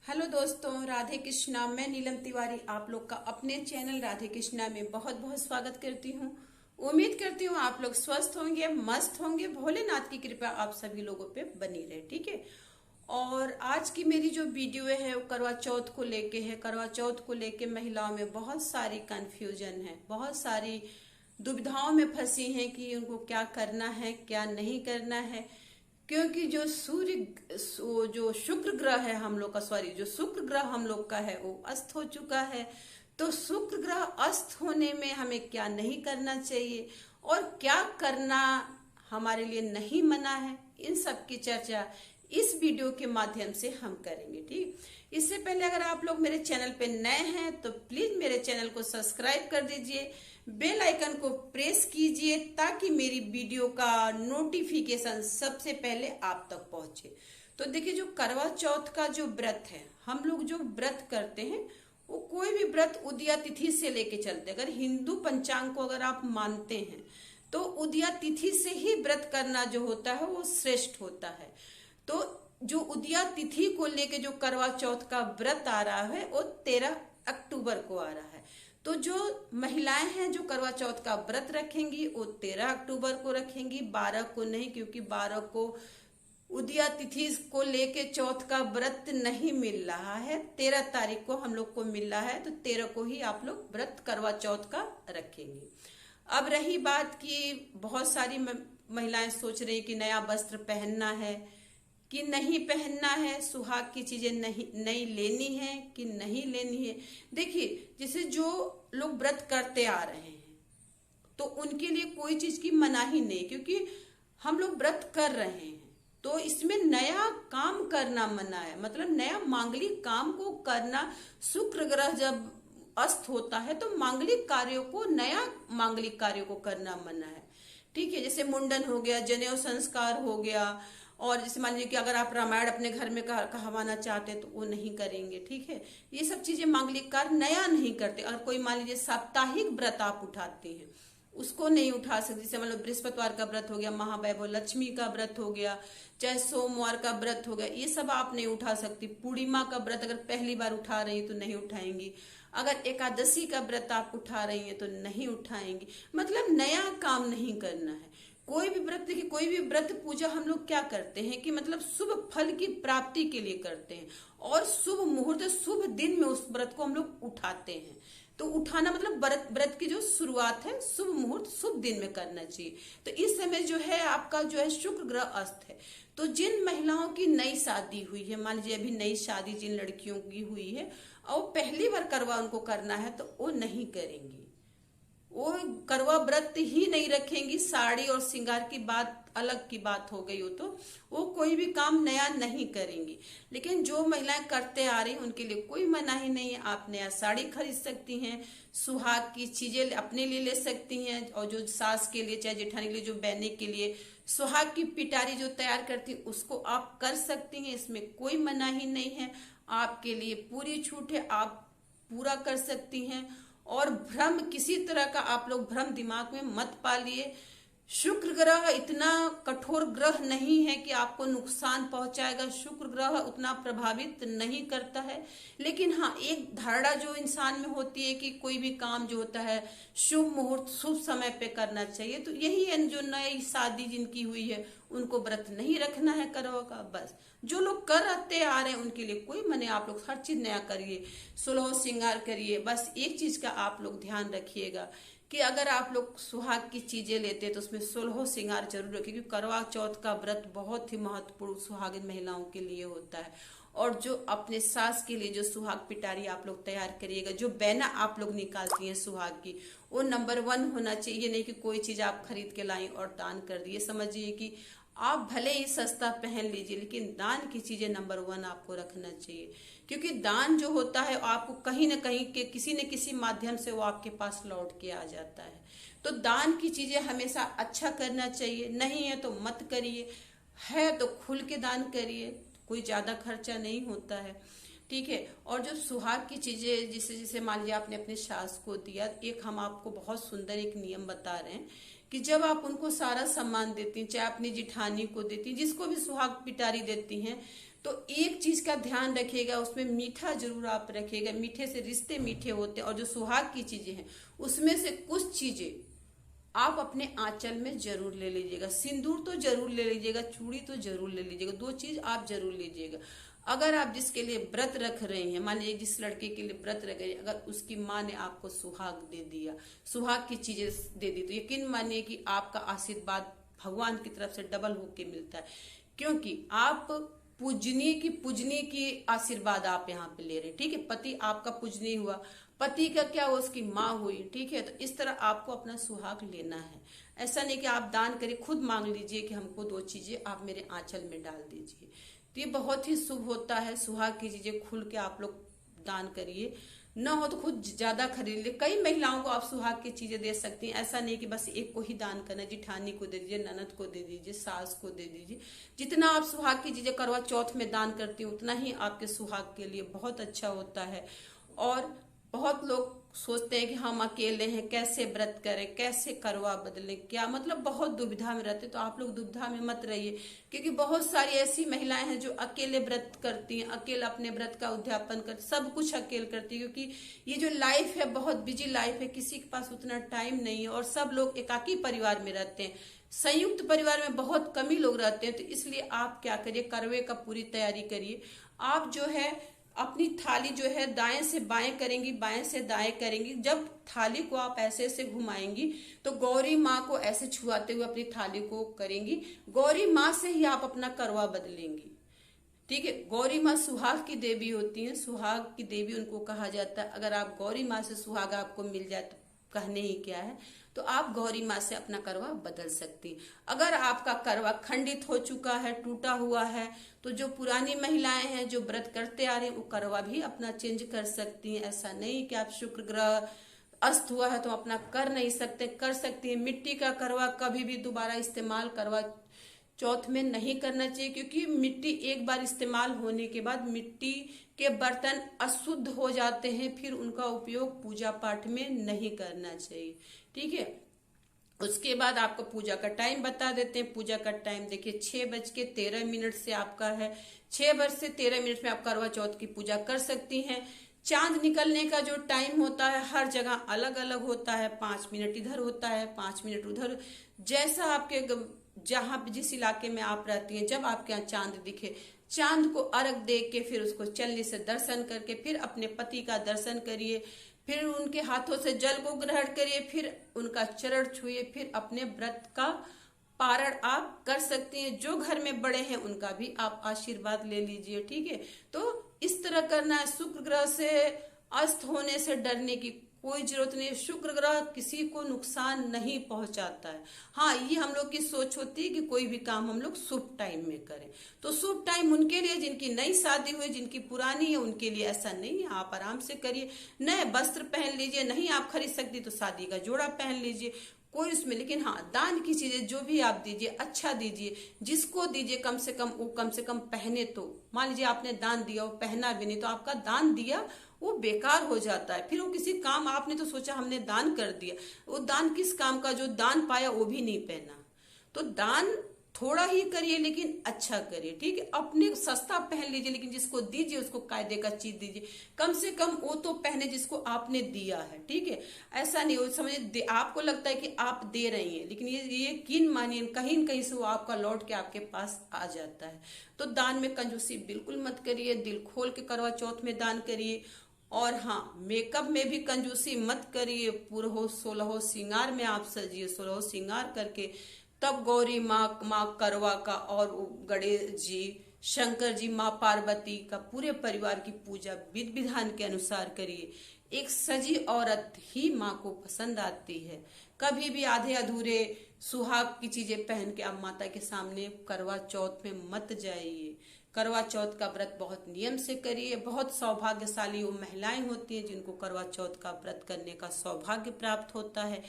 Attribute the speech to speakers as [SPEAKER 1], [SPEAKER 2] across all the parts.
[SPEAKER 1] Hello दोस्तों, राधे कृष्णा। मैं नीलम तिवारी आप लोग का अपने चैनल राधे कृष्णा में बहुत बहुत स्वागत करती हूँ। उम्मीद करती हूँ आप लोग स्वस्थ होंगे, मस्त होंगे। भोलेनाथ की कृपा आप सभी लोगों पे बनी रहे, ठीक है। और आज की मेरी जो वीडियो है वो करवा चौथ को लेके है। करवा चौथ को लेके महिलाओं में बहुत सारी कंफ्यूजन है, बहुत सारी दुविधाओं में फंसी हैं कि उनको क्या करना है, क्या नहीं करना है। क्योंकि जो जो शुक्र ग्रह है हम लोग का, सॉरी, जो शुक्र ग्रह हम लोग का है वो अस्त हो चुका है। तो शुक्र ग्रह अस्त होने में हमें क्या नहीं करना चाहिए और क्या करना हमारे लिए नहीं मना है, इन सब की चर्चा इस वीडियो के माध्यम से हम करेंगे, ठीक। इससे पहले अगर आप लोग मेरे चैनल पे नए हैं तो प्लीज मेरे चैनल को सब्सक्राइब कर दीजिए, बेल आइकन को प्रेस कीजिए ताकि मेरी वीडियो का नोटिफिकेशन सबसे पहले आप तक पहुंचे। तो देखिए, जो करवा चौथ का जो व्रत है, हम लोग जो व्रत करते हैं वो कोई भी व्रत उदया तिथि से लेके चलते हैं। अगर हिंदू पंचांग को अगर आप मानते हैं तो उदया तिथि से ही व्रत करना जो होता है वो श्रेष्ठ होता है। तो जो उदया तिथि को लेके जो करवा चौथ का व्रत आ रहा है वो 13 अक्टूबर को आ रहा है। तो जो महिलाएं हैं जो करवा चौथ का व्रत रखेंगी वो 13 अक्टूबर को रखेंगी, 12 को नहीं, क्योंकि 12 को उदया तिथि को लेके चौथ का व्रत नहीं मिल रहा है। 13 तारीख को हम लोग को मिल रहा है, तो 13 को ही आप लोग व्रत करवा चौथ का रखेंगे। अब रही बात कि बहुत सारी महिलाएं सोच रही कि नया वस्त्र पहनना है कि नहीं पहनना है, सुहाग की चीजें नहीं लेनी है कि नहीं लेनी है। देखिए, जैसे जो लोग व्रत करते आ रहे हैं तो उनके लिए कोई चीज की मनाही नहीं, क्योंकि हम लोग व्रत कर रहे हैं तो इसमें नया काम करना मना है। मतलब नया मांगलिक काम को करना, शुक्र ग्रह जब अस्त होता है तो मांगलिक कार्यों को, नया मांगलिक कार्यों को करना मना है, ठीक है। जैसे मुंडन हो गया, जनेऊ संस्कार हो गया, और जैसे मान लीजिए कि अगर आप रामायण अपने घर में कहवाना चाहते हैं तो वो नहीं करेंगे, ठीक है। ये सब चीजें मांगलिक कार्य नया नहीं करते। और कोई मान लीजिए साप्ताहिक व्रत आप उठाते हैं उसको नहीं उठा सकते। जैसे मतलब बृहस्पतिवार का व्रत हो गया, महावैभव लक्ष्मी का व्रत हो गया, चाहे सोमवार का व्रत हो गया, ये सब आप नहीं उठा सकती। पूर्णिमा का व्रत अगर पहली बार उठा रही तो नहीं उठाएंगी। अगर एकादशी का व्रत आप उठा रही हैं तो नहीं उठाएंगी। मतलब नया काम नहीं करना है। कोई भी व्रत, देखिए, कोई भी व्रत पूजा हम लोग क्या करते हैं कि मतलब शुभ फल की प्राप्ति के लिए करते हैं, और शुभ मुहूर्त, शुभ दिन में उस व्रत को हम लोग उठाते हैं। तो उठाना मतलब व्रत की जो शुरुआत है शुभ मुहूर्त, शुभ दिन में करना चाहिए। तो इस समय जो है आपका जो है शुक्र ग्रह अस्त है। तो जिन महिलाओं की नई शादी हुई है, मान लीजिए अभी नई शादी जिन लड़कियों की हुई है और पहली बार करवा उनको करना है तो वो नहीं करेंगी, वो करवा व्रत ही नहीं रखेंगी। साड़ी और श्रृंगार की बात अलग की बात हो गई हो, तो वो कोई भी काम नया नहीं करेंगी। लेकिन जो महिलाएं करते आ रही उनके लिए कोई मनाही नहीं है। आप नया साड़ी खरीद सकती हैं, सुहाग की चीजें अपने लिए ले सकती हैं, और जो सास के लिए चाहे जेठानी के लिए, जो बहने के लिए सुहाग की पिटारी जो तैयार करती उसको आप कर सकती हैं, इसमें कोई मनाही नहीं है। आपके लिए पूरी छूट है, आप पूरा कर सकती हैं। और भ्रम, किसी तरह का आप लोग भ्रम दिमाग में मत पालिए। शुक्र ग्रह इतना कठोर ग्रह नहीं है कि आपको नुकसान पहुंचाएगा। शुक्र ग्रह उतना प्रभावित नहीं करता है। लेकिन हाँ, एक धारणा जो इंसान में होती है कि कोई भी काम जो होता है शुभ मुहूर्त, शुभ समय पे करना चाहिए। तो यही है, जो नई शादी जिनकी हुई है उनको व्रत नहीं रखना है करवा का। बस जो लोग करते आ रहे हैं उनके लिए कोई मने, आप लोग हर चीज नया करिए, सुलह श्रृंगार करिए। बस एक चीज का आप लोग ध्यान रखिएगा कि अगर आप लोग सुहाग की चीजें लेते हैं तो उसमें सुलह श्रृंगार जरूर रखिए, क्योंकि करवा चौथ का व्रत बहुत ही महत्वपूर्ण सुहागिन महिलाओं के लिए होता है। और जो अपने सास के लिए जो सुहाग पिटारी आप लोग तैयार करिएगा, जो बैना आप लोग निकालती हैं सुहाग की, वो नंबर 1 होना चाहिए। नहीं कि कोई चीज आप खरीद के लाई और दान कर दिए। समझिए कि आप भले ही सस्ता पहन लीजिए लेकिन दान की चीजें नंबर 1 आपको रखना चाहिए, क्योंकि दान जो होता है आपको कहीं ना कहीं के किसी न किसी माध्यम से वो आपके पास लौट के आ जाता है। तो दान की चीजें हमेशा अच्छा करना चाहिए। नहीं है तो मत करिए, है तो खुल के दान करिए, कोई ज्यादा खर्चा नहीं होता है, ठीक है। और जो सुहाग की चीजें, जिसे जैसे मान लिया आपने अपने सास को दिया, एक हम आपको बहुत सुंदर एक नियम बता रहे हैं कि जब आप उनको सारा सम्मान देती हैं, चाहे अपनी जिठानी को देती हैं, जिसको भी सुहाग पिटारी देती हैं, तो एक चीज का ध्यान रखिएगा, उसमें मीठा जरूर आप रखिएगा। मीठे से रिश्ते मीठे होते हैं। और जो सुहाग की चीजें हैं उसमें से कुछ चीजें आप अपने आंचल में जरूर ले लीजिएगा। सिंदूर तो जरूर ले लीजिएगा, चूड़ी तो जरूर ले लीजिएगा, दो चीज आप जरूर लीजिएगा। अगर आप जिसके लिए व्रत रख रहे हैं, मान लीजिए जिस लड़के के लिए व्रत रख रहे हैं, अगर उसकी माँ ने आपको सुहाग दे दिया, सुहाग की चीजें दे दी, तो यकीन मानिए कि आपका आशीर्वाद भगवान की तरफ से डबल होके मिलता है। क्योंकि आप पूजनीय की आशीर्वाद आप यहाँ पे ले रहे हैं, ठीक है। पति आपका पूजनीय हुआ, पति का क्या हुआ, उसकी माँ हुई, ठीक है। तो इस तरह आपको अपना सुहाग लेना है। ऐसा नहीं कि आप दान करिए, खुद मांग लीजिए कि हमको दो चीजें आप मेरे आंचल में डाल दीजिए। तो ये बहुत ही शुभ होता है। सुहाग की चीजें खुल के आप लोग दान करिए, न हो तो खुद ज्यादा खरीद लीजिए। कई महिलाओं को आप सुहाग की चीजें दे सकती हैं। ऐसा नहीं कि बस एक को ही दान करना, जिठानी को दे दीजिए, ननद को दे दीजिए, सास को दे दीजिए। जितना आप सुहाग की चीजें करवा चौथ में दान करती हैं उतना ही आपके सुहाग के लिए बहुत अच्छा होता है। और बहुत लोग सोचते हैं कि हम अकेले हैं, कैसे व्रत करें, कैसे करवा बदलें, क्या मतलब बहुत दुविधा में रहते। तो आप लोग दुविधा में मत रहिए, क्योंकि बहुत सारी ऐसी महिलाएं हैं जो अकेले व्रत करती हैं, अकेले अपने व्रत का उद्यापन कर, सब कुछ अकेले करती है। क्योंकि ये जो लाइफ है बहुत बिजी लाइफ है, किसी के पास उतना टाइम नहीं है, और सब लोग एकाकी परिवार में रहते हैं। संयुक्त परिवार में बहुत कम ही लोग रहते हैं। तो इसलिए आप क्या करिए, करवे का पूरी तैयारी करिए। आप जो है अपनी थाली जो है दाएं से बाएं करेंगी, बाएं से दाएं करेंगी। जब थाली को आप ऐसे ऐसे घुमाएंगी तो गौरी माँ को ऐसे छुआते हुए अपनी थाली को करेंगी। गौरी माँ से ही आप अपना करवा बदलेंगी, ठीक है। गौरी माँ सुहाग की देवी होती हैं, सुहाग की देवी उनको कहा जाता है। अगर आप गौरी माँ से सुहाग आपको मिल जाए तो कहने ही क्या है। तो आप गौरी माँ से अपना करवा बदल सकती। अगर आपका करवा खंडित हो चुका है, टूटा हुआ है, तो जो पुरानी महिलाएं हैं जो व्रत करते आ रही हैं वो करवा भी अपना चेंज कर सकती हैं। ऐसा नहीं कि आप शुक्र ग्रह अस्त हुआ है तो अपना कर नहीं सकते, कर सकती हैं। मिट्टी का करवा कभी भी दोबारा इस्तेमाल करवा चौथ में नहीं करना चाहिए, क्योंकि मिट्टी एक बार इस्तेमाल होने के बाद मिट्टी के बर्तन अशुद्ध हो जाते हैं, फिर उनका उपयोग पूजा पाठ में नहीं करना चाहिए, ठीक है। उसके बाद आपको पूजा का टाइम बता देते हैं। पूजा का टाइम देखिए 6:13 से आपका है। 6:13 में आप करवा चौथ की पूजा कर सकती हैं। चांद निकलने का जो टाइम होता है हर जगह अलग अलग होता है। 5 मिनट इधर होता है, 5 मिनट उधर, जैसा आपके जहां जिस इलाके में आप रहती हैं, जब आपके यहाँ चांद दिखे, चांद को अर्घ दे के फिर उसको चलनी से दर्शन करके फिर अपने पति का दर्शन करिए, फिर उनके हाथों से जल को ग्रहण करिए, फिर उनका चरण छुइए, फिर अपने व्रत का पारण आप कर सकती हैं। जो घर में बड़े हैं उनका भी आप आशीर्वाद ले लीजिए, ठीक है। तो इस तरह करना है। शुक्र ग्रह से अस्त होने से डरने की कोई जरूरत नहीं। शुक्र ग्रह किसी को नुकसान नहीं पहुंचाता है। हाँ, ये हम लोग की सोच होती है कि कोई भी काम हम लोग शुभ टाइम में करें। तो शुभ टाइम उनके लिए जिनकी नई शादी हुई, जिनकी पुरानी है, उनके लिए ऐसा नहीं है। आप आराम से करिए, नए वस्त्र पहन लीजिए, नहीं आप खरीद सकती तो शादी का जोड़ा पहन लीजिए, कोई उसमें। लेकिन हाँ, दान की चीजें जो भी आप दीजिए अच्छा दीजिए। जिसको दीजिए कम से कम वो कम से कम पहने। तो मान लीजिए आपने दान दिया, वो पहना भी नहीं, तो आपका दान दिया वो बेकार हो जाता है। फिर वो किसी काम, आपने तो सोचा हमने दान कर दिया, वो दान किस काम का, जो दान पाया वो भी नहीं पहना। तो दान थोड़ा ही करिए लेकिन अच्छा करिए, ठीक है। अपने सस्ता पहन लीजिए, लेकिन जिसको दीजिए उसको कायदे का चीज दीजिए। कम से कम वो तो पहने जिसको आपने दिया है, ठीक है। ऐसा नहीं हो समझे आपको लगता है कि आप दे रही हैं, लेकिन ये यकीन मानिए कहीं न कहीं से वो आपका लौट के आपके पास आ जाता है। तो दान में कंजूसी बिल्कुल मत करिए। दिल खोल के करवा चौथ में दान करिए। और हाँ, मेकअप में भी कंजूसी मत करिए। पूरा 16 श्रृंगार में आप सजिए, 16 श्रृंगार करके तब गौरी माँ करवा का और गणेश जी, शंकर जी, माँ पार्वती का, पूरे परिवार की पूजा विधि विधान के अनुसार करिए। एक सजी औरत ही माँ को पसंद आती है। कभी भी आधे अधूरे सुहाग की चीजें पहन के आप माता के सामने करवा चौथ में मत जाइए। करवा चौथ का व्रत बहुत नियम से करिए। बहुत सौभाग्यशाली वो महिलाएं होती हैं जिनको करवा चौथ का व्रत करने का सौभाग्य प्राप्त होता है।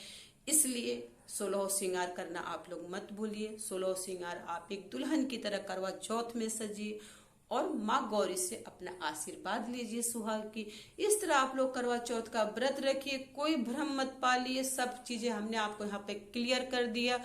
[SPEAKER 1] इसलिए 16 श्रृंगार करना आप लोग मत भूलिए। 16 श्रृंगार आप एक दुल्हन की तरह करवा चौथ में सजिए और माँ गौरी से अपना आशीर्वाद लीजिए सुहाग की। इस तरह आप लोग करवा चौथ का व्रत रखिए। कोई भ्रम मत पालिए। सब चीजें हमने आपको यहाँ पे क्लियर कर दिया।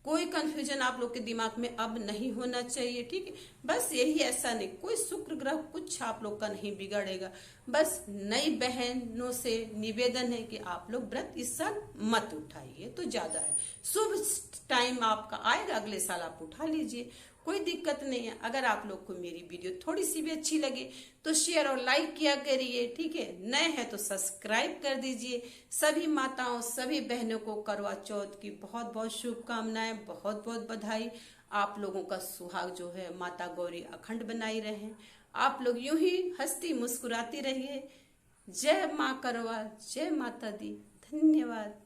[SPEAKER 1] कोई कंफ्यूजन आप लोग के दिमाग में अब नहीं होना चाहिए, ठीक है। बस यही, ऐसा नहीं कोई शुक्र ग्रह कुछ आप लोग का नहीं बिगाड़ेगा। बस नई बहनों से निवेदन है कि आप लोग व्रत इस साल मत उठाइए तो ज्यादा है। शुभ टाइम आपका आएगा, अगले साल आप उठा लीजिए, कोई दिक्कत नहीं है। अगर आप लोग को मेरी वीडियो थोड़ी सी भी अच्छी लगे तो शेयर और लाइक किया करिए, ठीक है। नए हैं तो सब्सक्राइब कर दीजिए। सभी माताओं, सभी बहनों को करवा चौथ की बहुत बहुत शुभकामनाएं, बहुत बहुत बधाई। आप लोगों का सुहाग जो है माता गौरी अखंड बनाई रहे। आप लोग यूं ही हंसती मुस्कुराती रहिए। जय माँ करवा, जय माता दी। धन्यवाद।